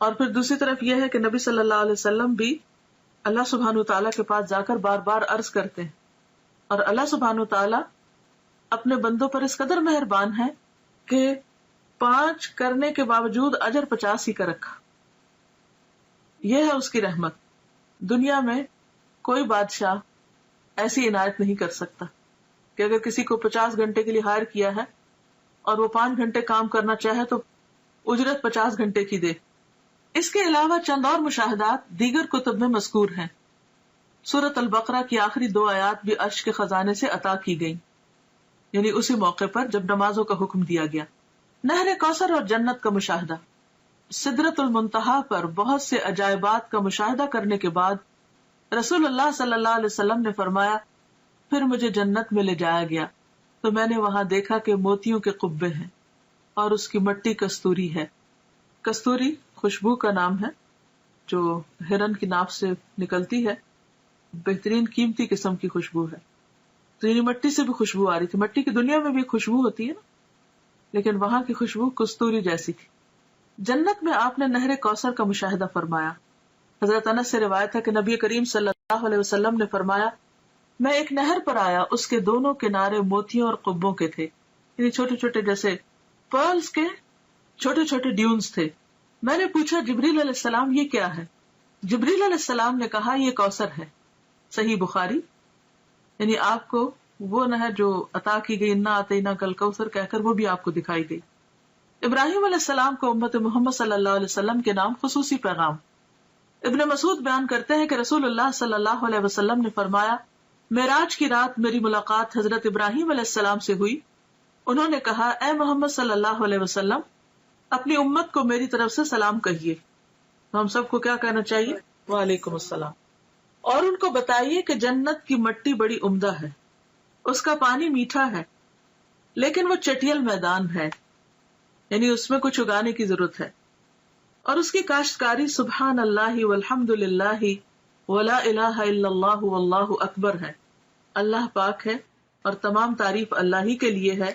اور پھر دوسری طرف یہ ہے کہ نبی صلی اللہ علیہ وسلم بھی اللہ سبحانہ تعالیٰ کے پاس جا کر بار بار عرض کرتے ہیں، اور اللہ سبحانہ تعالیٰ اپنے بندوں پر اس قدر مہربان ہے کہ 5 کرنے کے باوجود اجر 50 ہی کا رکھا. یہ ہے اس کی رحمت. دنیا میں کوئی بادشاہ ایسی عنایت نہیں کر سکتا کہ اگر کسی کو 50 گھنٹے کے لیے ہائر کیا ہے اور وہ 5 گھنٹے کام کرنا چاہے تو اجرت 50 گھنٹے کی دے. اس کے علاوہ چند اور مشاہدات دیگر کتب میں مذکور ہیں. سورۃ البقرہ کی آخری 2 آیات بھی عرش کے خزانے سے عطا کی گئیں، یعنی اسی موقع پر جب نمازوں کا حکم دیا گیا. نہر کوثر اور جنت کا مشاہدہ. سدرۃ المنتہا پر بہت سے عجائبات کا مشاہدہ کرنے کے بعد رسول اللہ صلی اللہ علیہ وسلم نے فرمایا، پھر مجھے جنت میں لے جایا گیا تو میں نے وہاں دیکھا کہ موتیوں کے قبے ہیں اور اس کی مٹی کستوری ہے. کستوری خوشبو کا نام ہے جو ہرن کی ناف سے نکلتی ہے، بہترین قیمتی قسم کی خوشبو ہے. تو یعنی مٹی سے بھی خوشبو آ رہی تھی. مٹی کی دنیا میں بھی خوشبو ہوتی ہے نا، لیکن وہاں کی خوشبو کستوری جیسی تھی. جنت میں آپ نے نہر کوثر کا مشاہدہ فرمایا. حضرت انس سے روایت ہے کہ نبی کریم صلی اللہ علیہ وسلم نے فرمایا، میں ایک نہر پر آیا، اس کے دونوں کنارے موتیوں اور قبوں کے تھے، یعنی چھوٹے چھوٹے جیسے پرلز کے چھوٹے چھوٹے ڈیونز تھے. میں نے پوچھا جبریل علیہ السلام یہ کیا ہے؟ جبریل علیہ السلام نے کہا یہ کوثر ہے. صحیح بخاری. یعنی آپ کو وہ نہر جو عطا کی گئی، انا اعطیناک کل کوثر کہہ کر، وہ بھی آپ کو دکھائی گئی. ابراہیم علیہ السلام کو امت محمد صلی اللہ علیہ وسلم کے نام خصوصی پیغام. ابن مسعود بیان کرتے ہیں کہ رسول اللہ صلی اللہ علیہ وسلم نے فرمایا، معراج کی رات میری ملاقات حضرت ابراہیم علیہ السلام سے ہوئی. انہوں نے کہا، اے محمد صلی اللہ علیہ وسلم، اپنی امت کو میری طرف سے سلام کہیے. تو ہم سب کو کیا کہنا چاہیے؟ وعلیکم السلام. اور ان کو بتائیے کہ جنت کی مٹی بڑی عمدہ ہے، اس کا پانی میٹھا ہے، لیکن وہ چٹیل میدان ہے، یعنی اس میں کچھ اگانے کی ضرورت ہے، اور اس کی کاشتکاری سبحان اللہ والحمد للہ ولا الہ الا اللہ واللہ اکبر ہے. اللہ پاک ہے اور تمام تعریف اللہ ہی کے لیے ہے،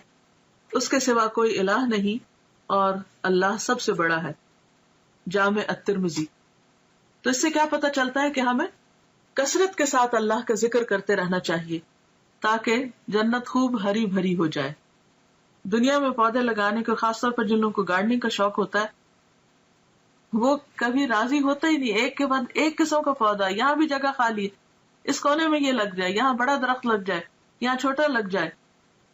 اس کے سوا کوئی الہ نہیں، اور اللہ سب سے بڑا ہے. جامع الترمذی. تو اس سے کیا پتہ چلتا ہے کہ ہمیں کثرت کے ساتھ اللہ کا ذکر کرتے رہنا چاہیے تاکہ جنت خوب ہری بھری ہو جائے. دنیا میں پودے لگانے کا، خاص طور پر جن لوگوں کو گارڈننگ کا شوق ہوتا ہے، وہ کبھی راضی ہوتا ہی نہیں. ایک کے بعد ایک قسم کا پودا، یہاں بھی جگہ خالی ہے، اس کونے میں یہ لگ جائے، یہاں بڑا درخت لگ جائے، یہاں چھوٹا لگ جائے.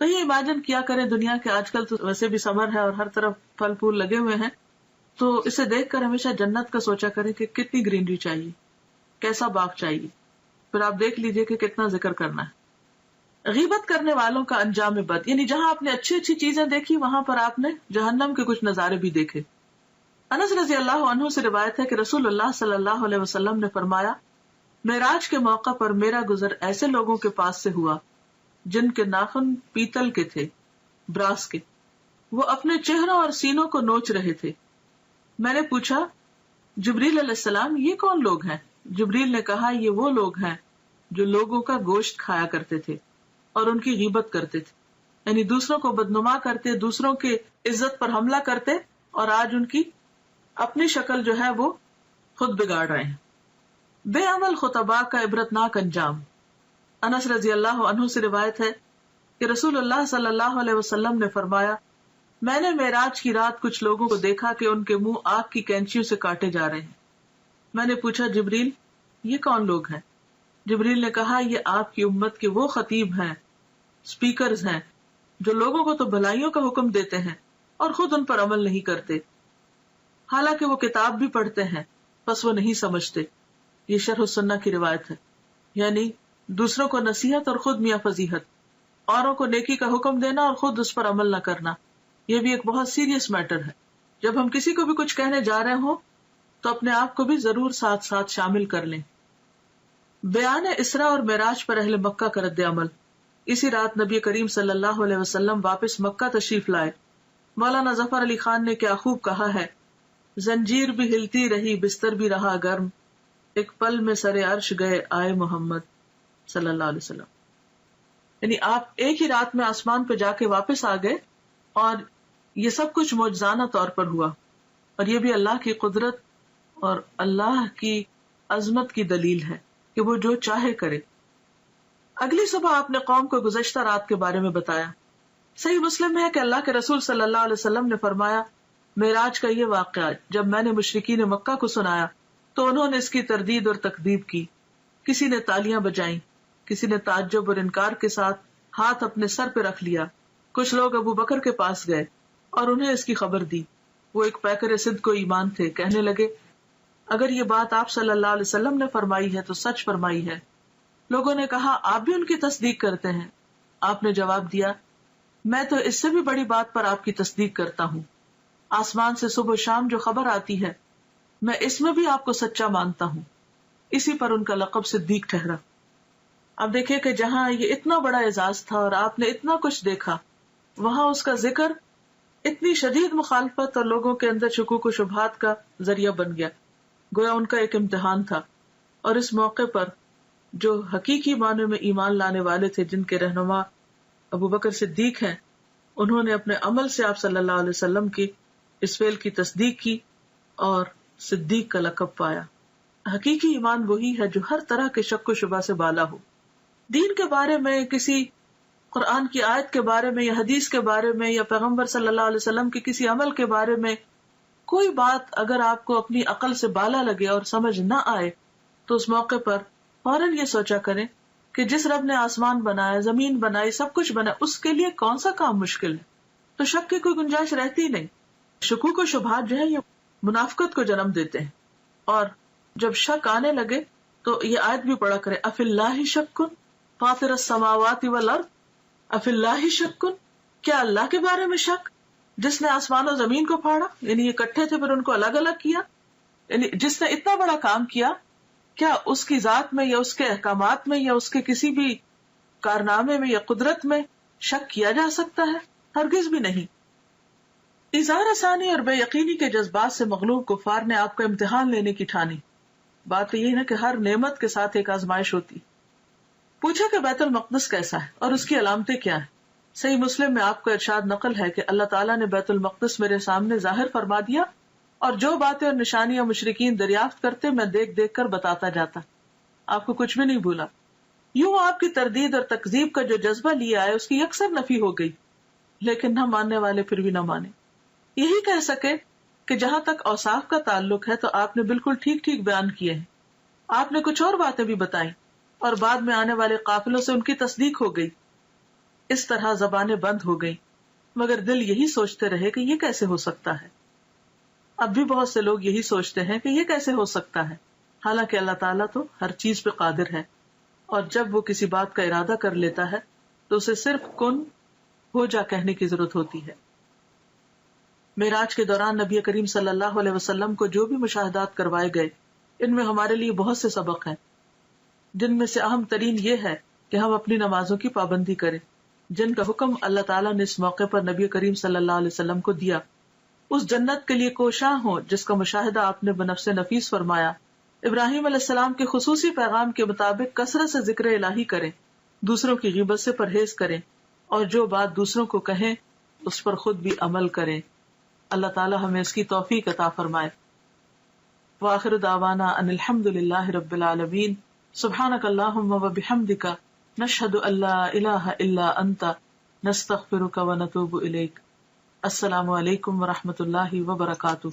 تو یہ امیجن کیا کریں، دنیا کے آج کل تو ویسے بھی سمر ہے اور ہر طرف پھل پھول لگے ہوئے ہیں، تو اسے دیکھ کر ہمیشہ جنت کا سوچا کریں کہ کتنی گرینری چاہیے، کیسا باغ چاہیے. پھر آپ دیکھ لیجئے کہ کتنا ذکر کرنا ہے. غیبت کرنے والوں کا انجام بد، یعنی جہاں آپ نے اچھی اچھی چیزیں دیکھی، وہاں پر آپ نے جہنم کے کچھ نظارے بھی دیکھے. انس رضی اللہ عنہ سے روایت ہے کہ رسول اللہ صلی اللہ علیہ وسلم نے فرمایا، معراج کے موقع پر میرا گزر ایسے لوگوں کے پاس سے ہوا جن کے ناخن پیتل کے تھے، براس کے. وہ اپنے چہروں اور سینوں کو نوچ رہے تھے. میں نے پوچھا، جبریل علیہ السلام یہ کون لوگ ہیں؟ جبریل نے کہا، یہ وہ لوگ ہیں جو لوگوں کا گوشت کھایا کرتے تھے اور ان کی غیبت کرتے تھے، یعنی دوسروں کو بدنما کرتے، دوسروں کے عزت پر حملہ کرتے، اور آج ان کی اپنی شکل جو ہے وہ خود بگاڑ رہے ہیں. بے عمل خطباء کا عبرتناک انجام. انس رضی اللہ عنہ سے روایت ہے کہ رسول اللہ صلی اللہ علیہ وسلم نے فرمایا، میں نے معراج کی رات کچھ لوگوں کو دیکھا کہ ان کے منہ آگ کی کینچیوں سے کاٹے جا رہے ہیں. میں نے پوچھا، جبریل یہ کون لوگ ہیں؟ جبریل نے کہا، یہ آپ کی امت کے وہ خطیب ہیں، سپیکرز ہیں، جو لوگوں کو تو بھلائیوں کا حکم دیتے ہیں اور خود ان پر عمل نہیں کرتے، حالانکہ وہ کتاب بھی پڑھتے ہیں بس وہ نہیں سمجھتے. یہ شرح السنہ کی روایت ہے. یعنی دوسروں کو نصیحت اور خود میاں فضیحت، اوروں کو نیکی کا حکم دینا اور خود اس پر عمل نہ کرنا، یہ بھی ایک بہت سیریس میٹر ہے. جب ہم کسی کو بھی کچھ کہنے جا رہے ہوں تو اپنے آپ کو بھی ضرور ساتھ ساتھ شامل کر لیں. بیان اسراء اور معراج پر اہل مکہ کا رد عمل. اسی رات نبی کریم صلی اللہ علیہ وسلم واپس مکہ تشریف لائے. مولانا ظفر علی خان نے کیا خوب کہا ہے، زنجیر بھی ہلتی رہی، بستر بھی رہا گرم، ایک پل میں سر عرش گئے آئے محمد صلی اللہ علیہ وسلم. یعنی آپ ایک ہی رات میں آسمان پہ جا کے واپس آ گئے، اور یہ سب کچھ معجزانہ طور پر ہوا، اور یہ بھی اللہ کی قدرت اور اللہ کی عظمت کی دلیل ہے کہ وہ جو چاہے کرے۔ اگلی صبح آپ نے قوم کو گزشتہ رات کے بارے میں بتایا۔ صحیح مسلم ہے کہ اللہ کے رسول صلی اللہ علیہ وسلم نے فرمایا، معراج کا یہ واقعہ جب میں نے مشرکین مکہ کو سنایا تو انہوں نے اس کی تردید اور تکذیب کی۔ کسی نے تالیاں بجائیں، کسی نے تعجب اور انکار کے ساتھ ہاتھ اپنے سر پہ رکھ لیا۔ کچھ لوگ ابو بکر کے پاس گئے اور انہیں اس کی خبر دی۔ وہ ایک پیکر صدق و ایمان تھے، کہنے لگے اگر یہ بات آپ صلی اللہ علیہ وسلم نے فرمائی ہے تو سچ فرمائی ہے۔ لوگوں نے کہا آپ بھی ان کی تصدیق کرتے ہیں؟ آپ نے جواب دیا میں تو اس سے بھی بڑی بات پر آپ کی تصدیق کرتا ہوں۔ آسمان سے صبح و شام جو خبر آتی ہے میں اس میں بھی آپ کو سچا مانتا ہوں۔ اسی پر ان کا لقب صدیق ٹھہرا۔ اب دیکھیں کہ جہاں یہ اتنا بڑا اعزاز تھا اور آپ نے اتنا کچھ دیکھا، وہاں اس کا ذکر اتنی شدید مخالفت اور لوگوں کے اندر شکوک و شبہات کا ذریعہ بن گیا، گویا ان کا ایک امتحان تھا۔ اور اس موقع پر جو حقیقی معنی میں ایمان لانے والے تھے، جن کے رہنما ابو بکر صدیق ہیں، انہوں نے اپنے عمل سے آپ صلی اللہ علیہ وسلم کی اس فعل کی تصدیق کی اور صدیق کا لقب پایا۔ حقیقی ایمان وہی ہے جو ہر طرح کے شک و شبہ سے بالا ہو۔ دین کے بارے میں، کسی قرآن کی آیت کے بارے میں یا حدیث کے بارے میں یا پیغمبر صلی اللہ علیہ وسلم کے کسی عمل کے بارے میں کوئی بات اگر آپ کو اپنی عقل سے بالا لگے اور سمجھ نہ آئے تو اس موقع پر فوراً یہ سوچا کریں کہ جس رب نے آسمان بنایا، زمین بنائی، سب کچھ بنایا، اس کے لیے کون سا کام مشکل ہے؟ تو شک کی کوئی گنجائش رہتی نہیں۔ شکوک و شبہات جو ہے یہ منافقت کو جنم دیتے ہیں، اور جب شک آنے لگے تو یہ آیت بھی پڑھا کرے افی اللہ شک فاطر السماوات والارض، افی اللہ شک، کیا اللہ کے بارے میں شک جس نے آسمان و زمین کو پھاڑا، یعنی یہ اکٹھے تھے پھر ان کو الگ الگ کیا، یعنی جس نے اتنا بڑا کام کیا، کیا اس کی ذات میں یا اس کے احکامات میں یا اس کے کسی بھی کارنامے میں یا قدرت میں شک کیا جا سکتا ہے؟ ہرگز بھی نہیں۔ اظہار ثانی اور بے یقینی کے جذبات سے مغلوب کفار نے آپ کا امتحان لینے کی ٹھانی۔ بات یہ ہے کہ ہر نعمت کے ساتھ ایک آزمائش ہوتی۔ پوچھا کہ بیت المقدس کیسا ہے اور اس کی علامتیں کیا ہیں؟ صحیح مسلم میں آپ کو ارشاد نقل ہے کہ اللہ تعالیٰ نے بیت المقدس میرے سامنے ظاہر فرما دیا، اور جو باتیں اور نشانیاں مشرکین دریافت کرتے میں دیکھ دیکھ کر بتاتا جاتا، آپ کو کچھ بھی نہیں بھولا۔ یوں آپ کی تردید اور تکذیب کا جو جذبہ لیا ہے اس کی یکسر نفی ہو گئی، لیکن نہ ماننے والے پھر بھی نہ مانے۔ یہی کہہ سکے کہ جہاں تک اوصاف کا تعلق ہے تو آپ نے بالکل ٹھیک ٹھیک بیان کیے ہیں۔ آپ نے کچھ اور باتیں بھی بتائیں اور بعد میں آنے والے قافلوں سے ان کی تصدیق ہو گئی۔ اس طرح زبانیں بند ہو گئیں، مگر دل یہی سوچتے رہے کہ یہ کیسے ہو سکتا ہے۔ اب بھی بہت سے لوگ یہی سوچتے ہیں کہ یہ کیسے ہو سکتا ہے، حالانکہ اللہ تعالیٰ تو ہر چیز پہ قادر ہے، اور جب وہ کسی بات کا ارادہ کر لیتا ہے تو اسے صرف کن ہو جا کہنے کی ضرورت ہوتی ہے۔ معراج کے دوران نبی کریم صلی اللہ علیہ وسلم کو جو بھی مشاہدات کروائے گئے، ان میں ہمارے لیے بہت سے سبق ہیں، جن میں سے اہم ترین یہ ہے کہ ہم اپنی نمازوں کی پابندی کریں، جن کا حکم اللہ تعالیٰ نے اس موقع پر نبی کریم صلی اللہ علیہ وسلم کو دیا۔ اس جنت کے لیے کوشاں ہوں جس کا مشاہدہ آپ نے بنفس نفیس فرمایا۔ ابراہیم علیہ السلام کے خصوصی پیغام کے مطابق کثرت سے ذکر الہی کریں، دوسروں کی غیبت سے پرہیز کریں، اور جو بات دوسروں کو کہیں اس پر خود بھی عمل کریں۔ اللہ تعالی ہمیں اس کی توفیق عطا فرمائے۔ وآخر دعوانا ان الحمد للہ رب العالمین۔ سبحانک اللہم وبحمدک، نشہد ان لا الہ الا انت، نستغفرک ونتوب الیک۔ السلام علیکم ورحمۃ اللہ وبرکاتہ۔